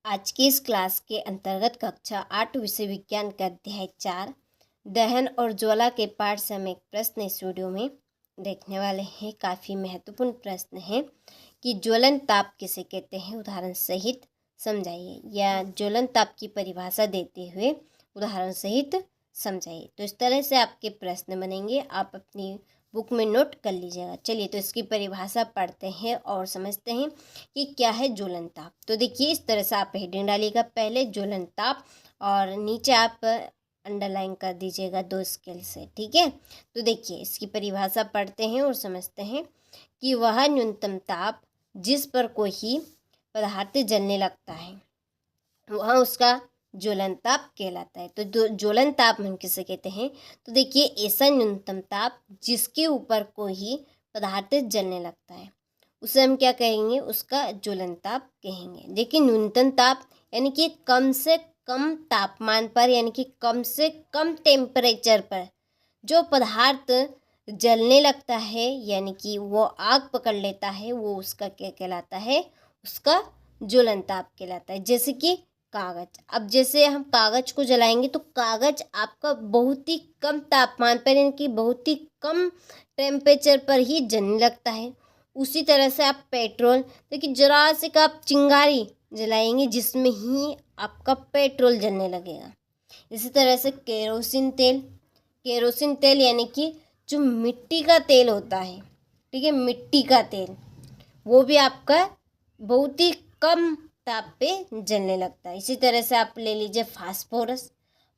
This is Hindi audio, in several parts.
आज की इस क्लास के अंतर्गत कक्षा 8 विषय विज्ञान का अध्याय 4 दहन और ज्वाला के पाठ से हम एक प्रश्न इस वीडियो में देखने वाले हैं। काफ़ी महत्वपूर्ण प्रश्न है कि ज्वलन ताप किसे कहते हैं, उदाहरण सहित समझाइए, या ज्वलन ताप की परिभाषा देते हुए उदाहरण सहित समझाइए। तो इस तरह से आपके प्रश्न बनेंगे, आप अपनी बुक में नोट कर लीजिएगा। चलिए तो इसकी परिभाषा पढ़ते हैं और समझते हैं कि क्या है ज्वलन ताप। तो देखिए इस तरह से आप हेडिंग डालिएगा, पहले ज्वलन ताप और नीचे आप अंडरलाइन कर दीजिएगा 2 स्केल से, ठीक है। तो देखिए इसकी परिभाषा पढ़ते हैं और समझते हैं कि वह न्यूनतम ताप जिस पर कोई पदार्थ जलने लगता है वह उसका ज्वलन ताप कहलाता है। तो ज्वलन ताप हम किसे कहते हैं, तो देखिए ऐसा न्यूनतम ताप जिसके ऊपर कोई पदार्थ जलने लगता है उसे हम क्या कहेंगे, उसका ज्वलन ताप कहेंगे। देखिए न्यूनतम ताप यानी कि कम से कम तापमान पर, यानी कि कम से कम टेम्परेचर पर जो पदार्थ जलने लगता है, यानी कि वो आग पकड़ लेता है, वो उसका क्या कहलाता है, उसका ज्वलन ताप कहलाता है। जैसे कि कागज, अब जैसे हम कागज को जलाएंगे तो कागज आपका बहुत ही कम तापमान पर, यानी कि बहुत ही कम टेम्परेचर पर ही जलने लगता है। उसी तरह से आप पेट्रोल, देखिए जरा से का आप चिंगारी जलाएंगे जिसमें ही आपका पेट्रोल जलने लगेगा। इसी तरह से केरोसिन तेल, केरोसिन तेल यानी कि जो मिट्टी का तेल होता है, ठीक है, मिट्टी का तेल, वो भी आपका बहुत ही कम ताप पे जलने लगता है। इसी तरह से आप ले लीजिए फास्फोरस,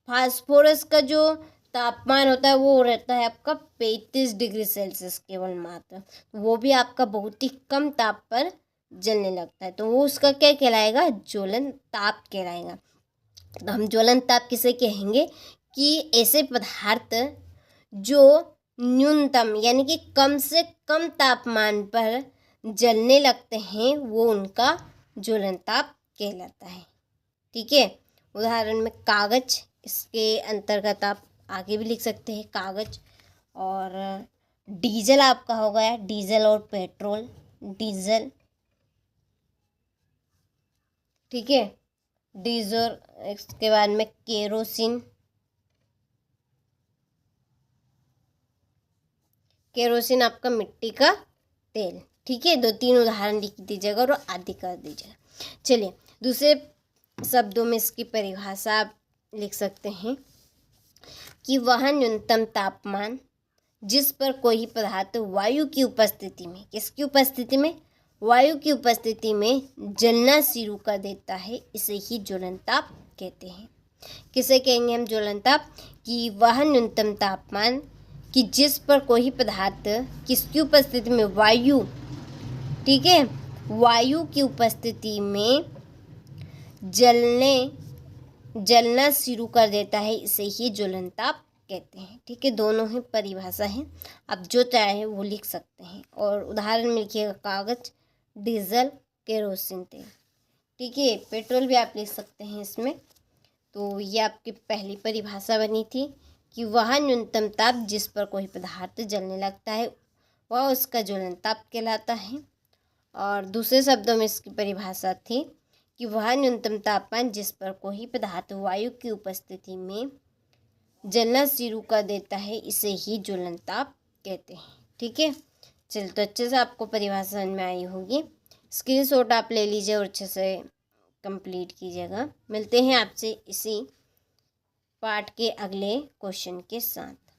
फास्फोरस का जो तापमान होता है वो रहता है आपका 35 डिग्री सेल्सियस केवल मात्र, वो भी आपका बहुत ही कम ताप पर जलने लगता है। तो वो उसका क्या कहलाएगा, ज्वलन ताप कहलाएगा। तो हम ज्वलन ताप किसे कहेंगे कि ऐसे पदार्थ जो न्यूनतम यानी कि कम से कम तापमान पर जलने लगते हैं वो उनका ज्वलन ताप कहलाता है, ठीक है। उदाहरण में कागज, इसके अंतर्गत आप आगे भी लिख सकते हैं कागज। और डीजल आपका हो गया, डीजल और पेट्रोल, डीजल, ठीक है, डीजल। इसके बाद में केरोसिन, केरोसिन आपका मिट्टी का तेल, ठीक है। 2-3 उदाहरण लिख दीजिएगा और आदि कर दीजिएगा। चलिए दूसरे शब्दों में इसकी परिभाषा आप लिख सकते हैं कि वह न्यूनतम तापमान जिस पर कोई पदार्थ वायु की उपस्थिति में, किसकी उपस्थिति में, वायु की उपस्थिति में जलना शुरू कर देता है, इसे ही ज्वलन ताप कहते हैं। किसे कहेंगे हम ज्वलन ताप, कि वह न्यूनतम तापमान कि जिस पर कोई पदार्थ किसकी उपस्थिति में, वायु, ठीक है, वायु की उपस्थिति में जलना शुरू कर देता है, इसे ही ज्वलन ताप कहते हैं, ठीक है। दोनों ही परिभाषा है, आप जो चाहे वो लिख सकते हैं। और उदाहरण में लिखिएगा कागज, डीजल, केरोसिन तेल, ठीक है। पेट्रोल भी आप लिख सकते हैं इसमें। तो ये आपकी पहली परिभाषा बनी थी कि वह न्यूनतम ताप जिस पर कोई पदार्थ जलने लगता है वह उसका ज्वलन ताप कहलाता है। और दूसरे शब्दों में इसकी परिभाषा थी कि वह न्यूनतम तापमान जिस पर कोई पदार्थ वायु की उपस्थिति में जलना शुरू कर देता है, इसे ही ज्वलन ताप कहते हैं, ठीक है। चलिए तो अच्छे से आपको परिभाषा समझ में आई होगी। स्क्रीनशॉट आप ले लीजिए और अच्छे से कंप्लीट कीजिएगा। मिलते हैं आपसे इसी पार्ट के अगले क्वेश्चन के साथ।